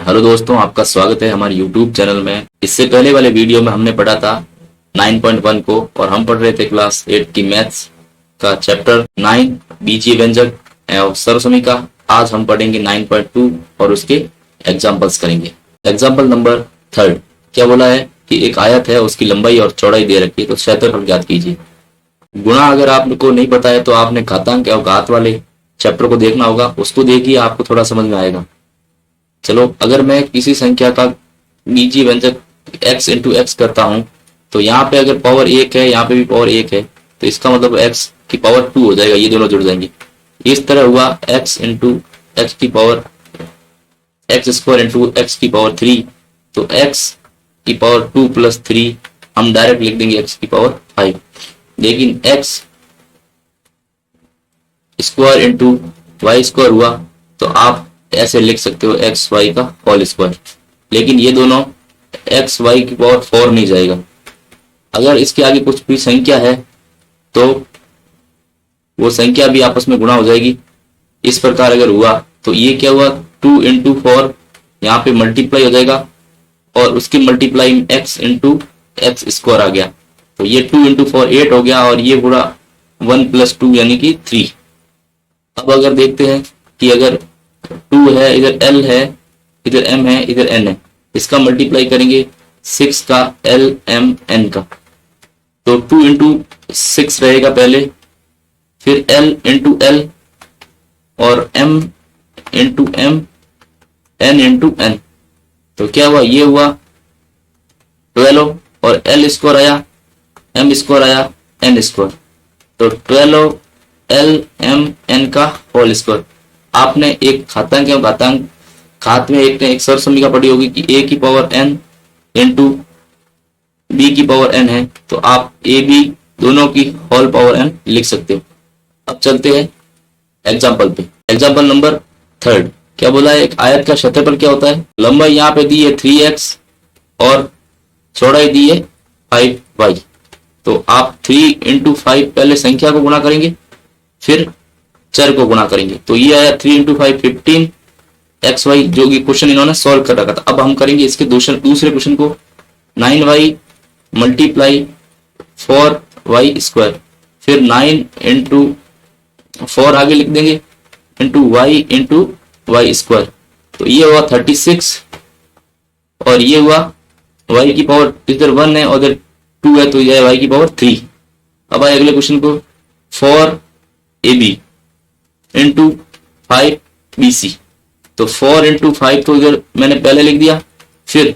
Hello दोस्तों, आपका स्वागत है हमारे YouTube चैनल में। इससे पहले वाले वीडियो में हमने पढ़ा था 9.1 को और हम पढ़ रहे थे क्लास 8 की मैथ्स का चैप्टर 9 बीजीय व्यंजक और सर्वसमीका। आज हम पढ़ेंगे 9.2 और उसके एग्जाम्पल्स करेंगे। एग्जाम्पल नंबर 3 क्या बोला है कि एक आयत है, उसकी लंबाई और चौड़ाई दे रखी है, तो क्षेत्रफल ज्ञात कीजिए। गुणा अगर आपको नहीं पता है तो आपने घातांक और घात वाले चैप्टर को देखना होगा, उसको देखिए, आपको थोड़ा समझ में आएगा। चलो, अगर मैं किसी संख्या का बीजीय व्यंजक x इंटू एक्स करता हूं तो यहाँ पे अगर पावर 1 है, यहाँ पे भी पावर 1 है, तो इसका मतलब x की पावर 2 हो जाएगा, ये दोनों जुड़ जाएंगे। इस तरह हुआ x इंटू एक्स की power x square into x की पावर 3, तो x की पावर 2 प्लस 3 हम डायरेक्ट लिख देंगे x की पावर 5। लेकिन x square into y square हुआ तो आप ऐसे लिख सकते हो एक्स वाई का होल स्क्वायर, लेकिन ये दोनों एक्स वाई की पावर 4 नहीं जाएगा। अगर इसके आगे कुछ भी संख्या है तो वो संख्या भी आपस में गुणा हो जाएगी। इस प्रकार अगर हुआ तो ये क्या हुआ, 2 इंटू 4 यहाँ पे मल्टीप्लाई हो जाएगा और उसकी multiply x into x square आ गया, तो ये 2 इंटू 4 8 हो गया और ये पूरा 1 प्लस 2 यानी कि 3। अब अगर देखते हैं कि अगर 2 है, इधर L है, इधर M है, इधर N है, इसका मल्टीप्लाई करेंगे 6 का L M N का, तो 2 इंटू 6 रहेगा पहले, फिर L इंटू L और M into M, N into N, तो क्या हुआ, ये हुआ 12 और L स्क्वायर आया, M स्क्वायर आया, N स्क्वायर, तो 12 L M N का होल स्क्वायर। आपने एक घातांक या घात में एक सर्वसमीका पढ़ी होगी कि a की पावर n इंटू b की पावर n है, तो आप a b दोनों की होल पावर n लिख सकते हो। अब चलते हैं एग्जाम्पल पे। एग्जाम्पल नंबर 3 क्या बोला है, एक आयत का क्षेत्रफल क्या होता है। लंबाई यहाँ पे दी है 3x और चौड़ाई दी है 5y, तो आप 3 इंटू 5 पहले संख्या को गुणा करेंगे, फिर चर को गुणा करेंगे, तो ये आया 3 इंटू 5 15 xy, जो कि क्वेश्चन इन्होंने सॉल्व कर रखा था। अब हम करेंगे इसके दूसरे क्वेश्चन को, 9y मल्टीप्लाई 4y स्क्वायर, फिर 9 इंटू 4 आगे लिख देंगे into y into y square, तो ये हुआ 36 और ये हुआ y की पावर, इधर 1 है और इधर 2 है, तो यह y की पावर 3। अब आए अगले क्वेश्चन को, 4ab इंटू 5bc, तो 4 इंटू 5 तो इधर मैंने पहले लिख दिया, फिर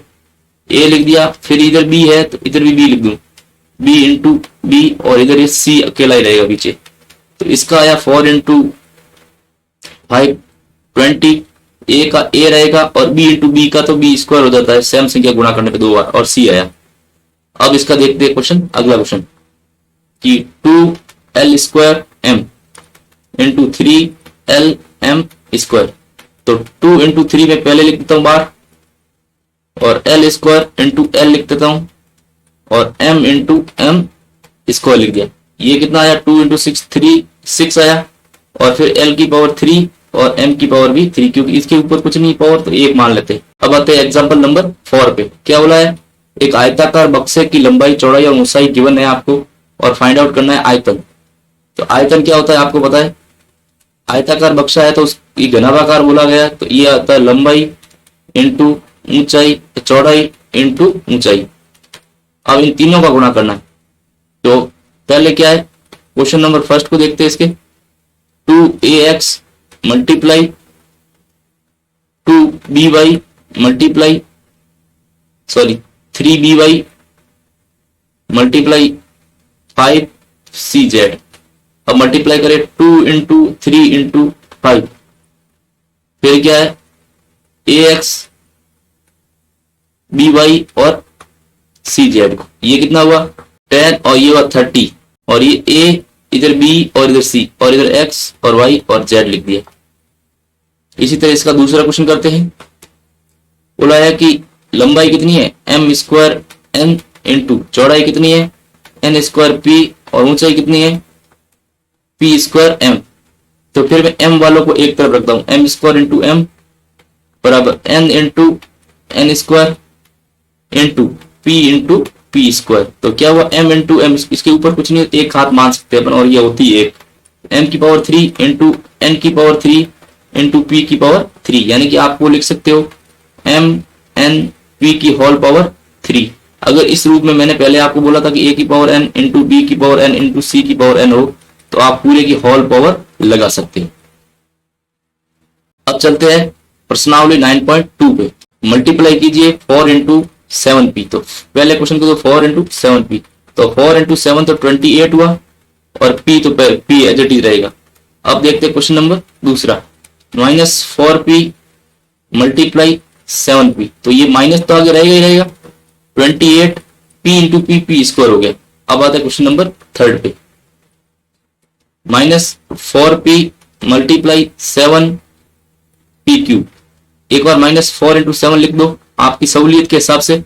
a लिख दिया, फिर इधर b है तो इधर भी b लिख दूं, b इंटू b और इधर ये c अकेला ही रहेगा पीछे, तो इसका आया 4 इंटू 5 20, a का a रहेगा और b इंटू b का तो b स्क्वायर हो जाता है, सेम संख्या गुणा करने पे 2 बार, और c आया। अब इसका देखते हैं क्वेश्चन, अगला क्वेश्चन कि 2l square m into 3l m square, तो 2 इंटू 3 में पहले लिख देता हूं बार और l स्क्वायर इंटू l लिख देता हूं और m इंटू m स्क्वायर लिख दिया। ये कितना आया, 2 इंटू 6 3 6 आया, और फिर l की पावर 3 और m की पावर भी 3, क्योंकि इसके ऊपर कुछ नहीं पावर, तो 1 मान लेते। अब आते हैं एग्जाम्पल नंबर 4 पे। क्या बोला है, एक आयताकार बक्से की लंबाई चौड़ाई और ऊंचाई गिवन है आपको और फाइंड आउट करना है आयतन। तो आयतन क्या होता है आपको पता है, आयताकार बक्सा है तो उसकी घनाभाकार बोला गया, तो ये आता है लंबाई इंटू ऊंचाई, चौड़ाई इंटू ऊंचाई। अब इन तीनों का गुणा करना है, तो पहले क्या है, क्वेश्चन नंबर फर्स्ट को देखते हैं इसके, 2ax multiply 2by multiply 3by multiply 5cz। अब मल्टीप्लाई करें 2 इंटू 3 इंटू 5, फिर क्या है ax by और cz, ये कितना हुआ 10 और ये हुआ 30, और ये a इधर b और इधर c और इधर x और y और z लिख दिया। इसी तरह इसका दूसरा क्वेश्चन करते हैं। बोला है कि लंबाई कितनी है m स्क्वायर n इंटू चौड़ाई कितनी है n स्क्वायर p और ऊंचाई कितनी है p स्क्वायर m, तो फिर मैं m वालों को एक तरफ रखता हूं, m स्क्वायर इंटू m बराबर n into n square into p square. तो क्या हुआ, m इंटू एम, इसके ऊपर कुछ नहीं, एक हाथ मान सकते हैं अपन, और ये होती है एक m की पावर 3 इंटू एन की पावर 3 इंटू पी की पावर 3, यानी कि आप वो लिख सकते हो m n p की होल पावर 3। अगर इस रूप में मैंने पहले आपको बोला था कि a की पावर n इंटू बी की पावर n इंटू सी की पावर n हो, तो आप पूरे की होल पावर लगा सकते हैं। अब चलते हैं प्रश्नावली 9.2 पे। मल्टीप्लाई कीजिए 4 इंटू 7p। तो पहले क्वेश्चन को, तो 4 इंटू 7p, तो 4 इंटू 7 तो 28 हुआ, और p तो p एज इट इज रहेगा। अब देखते हैं क्वेश्चन नंबर दूसरा, -4p मल्टीप्लाई 7p। तो ये माइनस तो आगे रहेगा ही रहेगा, 28 p इंटू p स्क्वायर हो गया। अब आता है क्वेश्चन नंबर थर्ड पे, -4p मल्टीप्लाई 7p क्यूब। एक बार -4 इंटू 7 लिख दो आपकी सहूलियत के हिसाब से,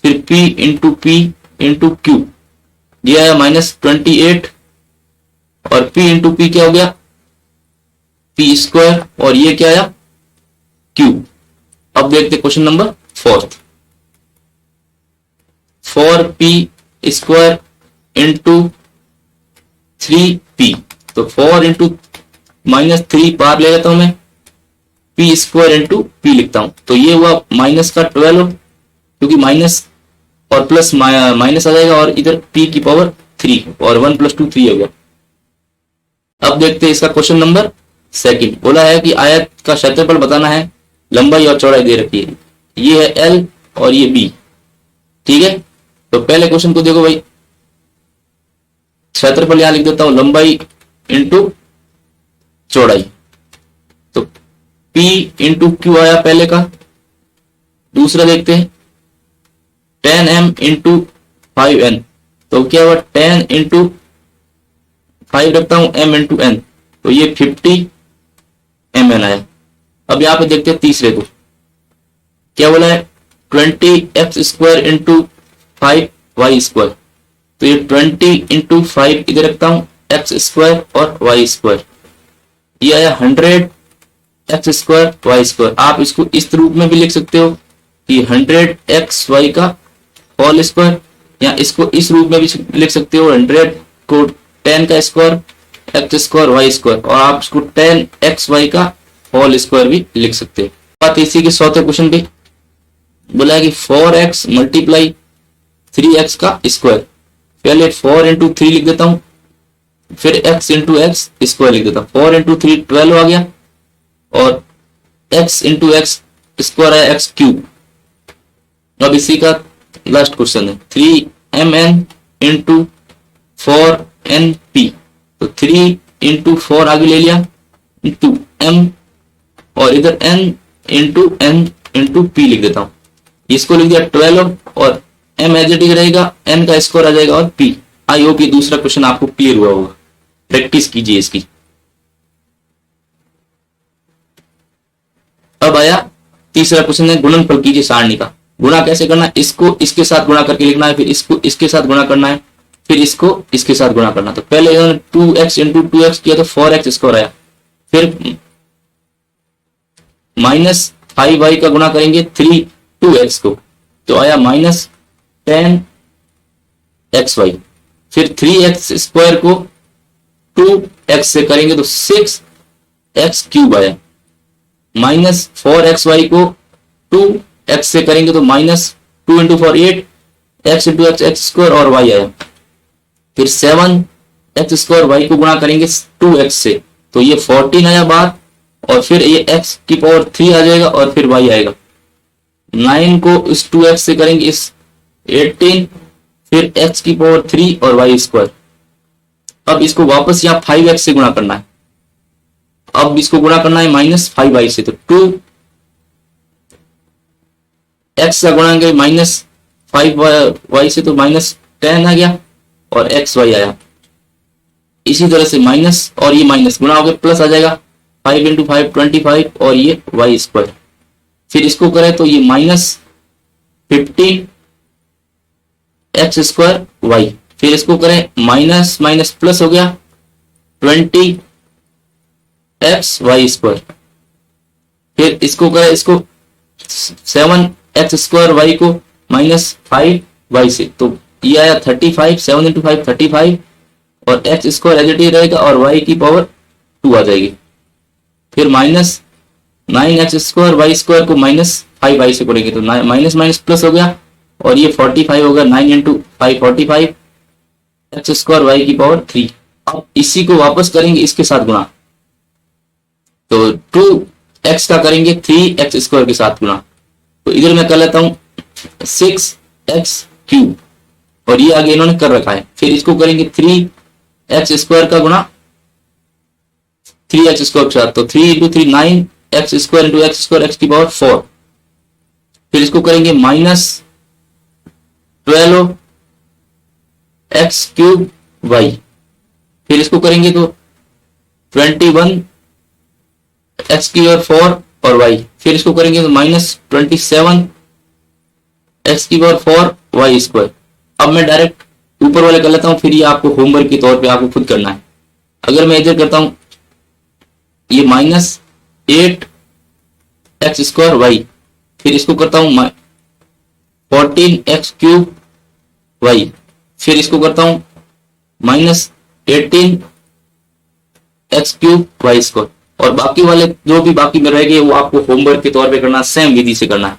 फिर p इंटू क्यूब, ये आया -28, और p इंटू p क्या हो गया, p स्क्वायर, और ये क्या आया, क्यूब। अब देखते question number fourth, 4p square into 3p। तो 4 इंटू -3 पार ले लेता हूं मैं, p स्क्वायर इंटू p लिखता हूं। तो ये हुआ माइनस का 12, क्योंकि माइनस और प्लस माइनस आ जाएगा, और इधर p की पावर 3, और 1 + 2 3 हो गया। अब देखते हैं इसका क्वेश्चन नंबर सेकंड। बोला है कि आयत का क्षेत्रफल बताना है, लंबाई और चौड़ाई दे रखी है, ये है l और ये b, ठीक है। तो पहले क्वेश्चन को देखो भाई, क्षेत्रफल यहां लिख देता हूं, लंबाई इंटू चौड़ाई। तो p इंटू क्यू आया पहले का। दूसरा देखते हैं, 10m इंटू 5n। तो क्या हुआ, 10 इंटू 5 रखता हूं m इंटू n, तो ये 50 mn आया। अब यहां पे देखते हैं तीसरे को, क्या बोला है, 20x square into 5y square. तो ये 20 इंटू 5 इधर रखता हूं, x स्क्वायर और y स्क्वायर, ये आया 100 x स्क्वायर y स्क्वायर। आप इसको इस रूप में भी लिख सकते हो कि 100 xy का होल स्क्वायर, या इसको इस रूप में भी लिख सकते हो 100 को 10 का square x square y square, और आप इसको 10 xy का होल स्क्वायर भी लिख सकते हो। बात इसी के चौथे क्वेश्चन पे बोला है कि 4x मल्टीप्लाई 3x का स्क्वायर। पहले 4 इंटू 3 लिख देता हूं, फिर x इंटू एक्स स्क्वायर लिख देता हूं। 4 इंटू 3 12 आ गया, और x इंटू एक्स स्क्वायर है x क्यूब। अब इसी का लास्ट क्वेश्चन है, 3mn इंटू 4np। तो 3 इंटू 4 आगे ले लिया, इंटू m, और इधर n इंटू p लिख देता हूं। इसको लिख दिया 12, और m एज इट इज रहेगा, n का स्क्वायर आ जाएगा, और p। आई होप ये दूसरा क्वेश्चन आपको क्लियर हुआ होगा, प्रैक्टिस कीजिए इसकी। अब आया तीसरा क्वेश्चन है, गुणनफल कीजिए सारणी का। गुणा कैसे करना है, इसको इसके साथ गुणा करके लिखना है, फिर इसको इसके साथ गुणा करना है, फिर इसको इसके साथ गुणा करना। तो पहले इन्होंने 2x इंटू 2x किया तो 4x स्क्वायर आया, फिर -5y का गुणा करेंगे 2x को, तो आया -10xy। फिर 3x स्क्वायर को 2x से करेंगे तो 6x क्यूब आया, -4xy को 2x से करेंगे तो -2 into 4 8, x into x square और y आया। फिर 7x स्क्वायर y को गुणा करेंगे 2x से, तो ये 14 आया बाहर, और फिर ये x की पावर 3 आ जाएगा, और फिर y आएगा। 9 को इस 2x से करेंगे इस 18, फिर x की पावर 3 और y स्क्वायर। अब इसको वापस यहाँ 5x से गुणा करना है, अब इसको गुणा करना है -5y से, तो 2x का गुणा करेंगे -5y से, तो -10 आ गया, और xy आया। इसी तरह से माइनस और ये माइनस गुणा हो गया, प्लस आ जाएगा, 5 इंटू 5 25, और ये y स्क्वायर। फिर इसको करें तो ये -15 x स्क्वायर y। फिर इसको करें माइनस माइनस प्लस हो गया 20 x y स्क्वायर। फिर इसको करें, इसको 7x² y को -5y से, तो ये आया 35, 7 इंटू 5 35, और x स्क्वायर एज इट इज रहेगा और y की पावर 2 आ जाएगी। फिर -9x² y² को -5y से करेंगे तो माइनस माइनस प्लस हो गया, और ये 45 होगा, 9 इंटू 5 45, x² y की पावर 3। अब इसी को वापस करेंगे इसके साथ गुणा, तो 2x का करेंगे 3x² के साथ गुणा, तो इधर मैं कर लेता हूं 6x³ और ये आगे इन्होंने कर रखा है। फिर इसको करेंगे 3x² का गुणा 3x² के साथ, तो 3 into 3 9x² into x² x की पावर 4। फिर इसको करेंगे -12x³ y, फिर इसको करेंगे तो 21 x की पावर 4 और y, फिर इसको करेंगे तो -27 x की पावर 4 y²। अब मैं डायरेक्ट ऊपर वाले कर लेता हूं, फिर ये आपको होमवर्क के तौर पे आपको खुद करना है। अगर मैं इधर करता हूं ये -8x² y, फिर इसको करता हूं 14x³ y, फिर इसको करता हूं -18x³ y², और बाकी वाले जो भी बाकी में रह गए वो आपको होमवर्क के तौर पे करना, सेम विधि से करना है।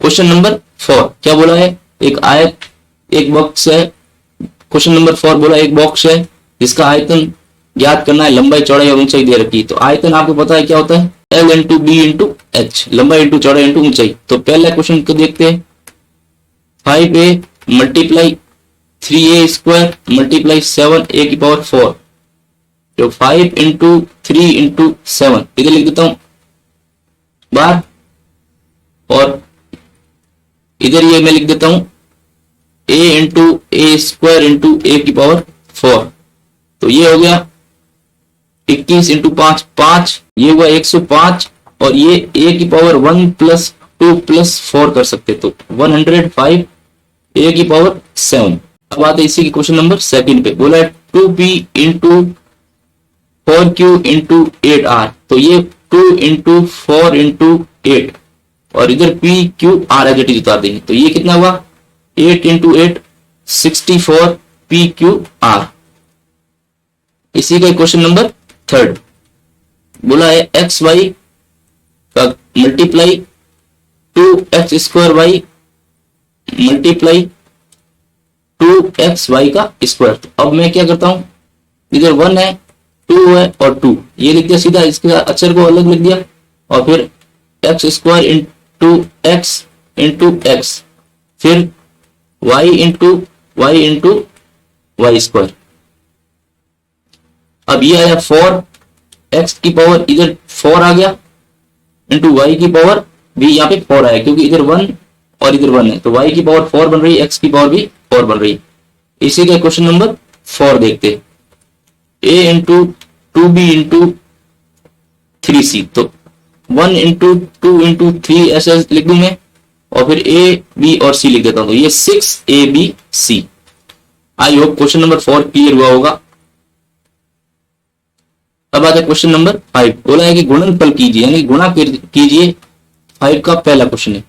क्वेश्चन नंबर 4 क्या बोला है, एक आयत एक बॉक्स है। क्वेश्चन नंबर 4 बोला एक बॉक्स है जिसका आयतन ज्ञात करना है, लंबाई चौड़ाई और ऊंचाई दे रखी है। तो आयतन आपको पता है क्या होता है, L into b into h, लंबाई इंटू चौड़ाई इंटू ऊंचाई। तो पहला क्वेश्चन को देखते हैं, 5a multiply 3a² multiply 7a की पावर 4, तो 5 इंटू 3 इंटू 7 इधर लिख देता हूं बार, और इधर ये मैं लिख देता हूं a into a² into a की पावर 4, तो ये हो गया 21 इंटू 5 5, ये हुआ 105, और ये a की पावर 1 प्लस 2 प्लस 4 कर सकते, तो 105 a की पावर 7। अब आते इसी की क्वेश्चन नंबर 2 पे, बोला है 2p into 4q into 8r, तो ये 2 इंटू 4 इंटू 8, और इधर p q r as it is उतार देंगे, तो ये कितना हुआ 8 इंटू 8 64 p q r। इसी का क्वेश्चन नंबर 3 बोला है एक्स वाई का multiply 2x² y multiply 2xy का स्क्वायर। तो अब मैं क्या करता हूं, इधर 1 है 2 है और 2 ये लिख दिया सीधा, इसके अक्षर को अलग लिख दिया, और फिर x² into x into x, फिर y इंटू y²। अब ये आया 4x की पावर, इधर 4 आ गया इंटू y की पावर भी यहाँ पे 4 आया, क्योंकि इधर 1 और इधर 1 है, तो y की पावर 4 बन रही है, x की पावर भी 4 बन रही है। इसी का क्वेश्चन नंबर 4 देखते, a into 2b into 3c, तो 1 इंटू 2 इंटू 3 ऐसे लिख दूं मैं, और फिर a b और c लिख देता हूं, तो ये 6abc। I hope question number 4 clear हुआ होगा। अब आता है क्वेश्चन नंबर 5, बोला है कि गुणनफल कीजिए, यानी गुणा कीजिए। 5 का पहला क्वेश्चन है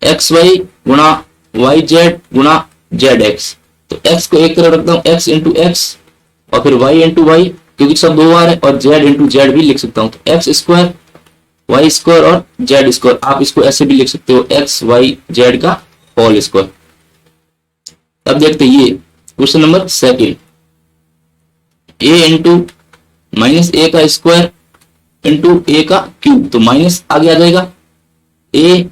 एक्स वाई गुणा वाई जेड गुणा जेड एक्स, तो x को एक तरफ रखता हूं x इंटू एक्स, और फिर y इंटू वाई, क्योंकि सब 2 बार है, और z इंटू जेड भी लिख सकता हूं, तो x² y² और z², आप इसको ऐसे भी लिख सकते हो x y z का होल स्क्वायर। अब देखते हैं ये question number 2, a into minus a का स्क्वायर इंटू a का क्यूब, तो माइनस आगे आ जाएगा, a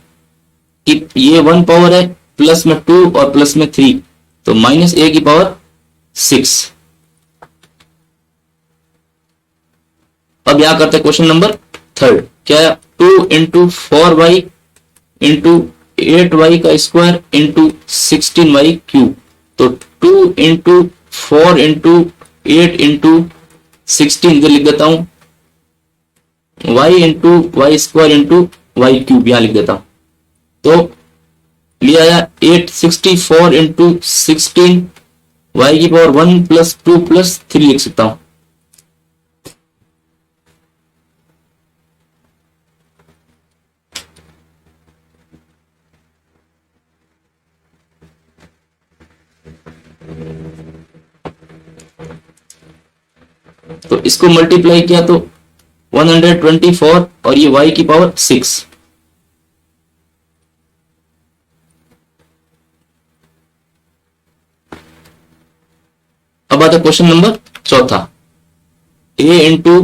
की ये 1 पावर है, प्लस में 2 और प्लस में 3, तो माइनस a की पावर 6। अब यहां करते हैं क्वेश्चन नंबर 3, क्या है 2 इंटू 4y इंटू 8y का स्क्वायर इंटू 16y क्यूब, तो 2 इंटू 4 इंटू 8 इंटू 16 इधर लिख देता हूं, y into y² into y cube यहां लिख देता हूं, तो लिया आया 864 इंटू 16 y की पावर 1 प्लस 2 प्लस 3 लिख सकता हूं। तो इसको मल्टीप्लाई किया तो 124 और ये y की पावर 6। अब आता क्वेश्चन नंबर चौथा, a into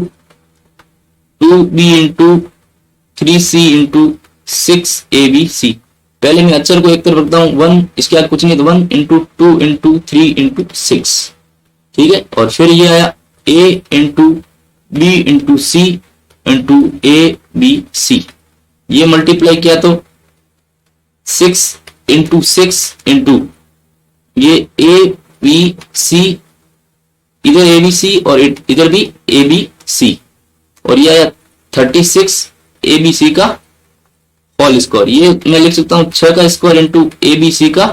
2b into 3c into 6abc। पहले मैं अक्षर को एक तरफ रखता हूं, 1 इसके आगे कुछ नहीं, तो 1 इंटू 2 इंटू 3 इंटू 6, ठीक है। और फिर ये आया a into b into c into a b c, ये मल्टीप्लाई किया तो 6 इंटू 6 इंटू ये ए बी सी, इधर ए बी सी और इधर भी ए बी सी, और ये आया 36 ए बी सी का होल स्क्वायर। ये मैं लिख सकता हूं 6 का square into a b c का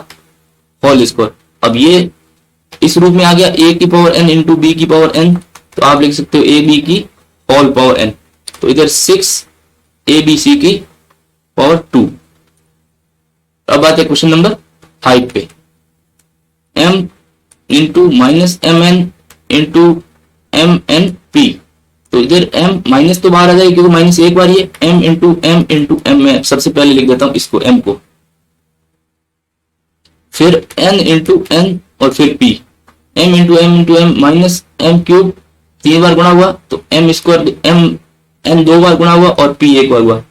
होल स्क्वायर। अब ये इस रूप में आ गया a की पावर n इंटू बी की पावर n, तो आप लिख सकते हो ए बी की होल पावर n। तो इधर 6 ए बी सी की पावर 2। अब आते क्वेश्चन नंबर 5 पे, m into minus m n into m n p. तो इधर m माइनस तो बाहर आ जाएगी क्योंकि माइनस एक बार ये m इंटू एम। मैं सबसे पहले लिख देता हूं इसको m को, फिर n इंटू एन और फिर p, m into m minus m cube 3 बार गुणा हुआ तो m स्क्वायर, m n 2 बार गुणा हुआ और p 1 बार हुआ,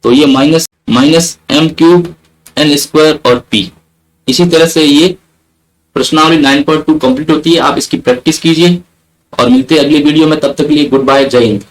तो ये minus m cube n square और p। इसी तरह से ये प्रश्नावली 9.2 कंप्लीट होती है। आप इसकी प्रैक्टिस कीजिए और मिलते हैं अगली वीडियो में, तब तक के लिए गुड बाय, जय हिंद।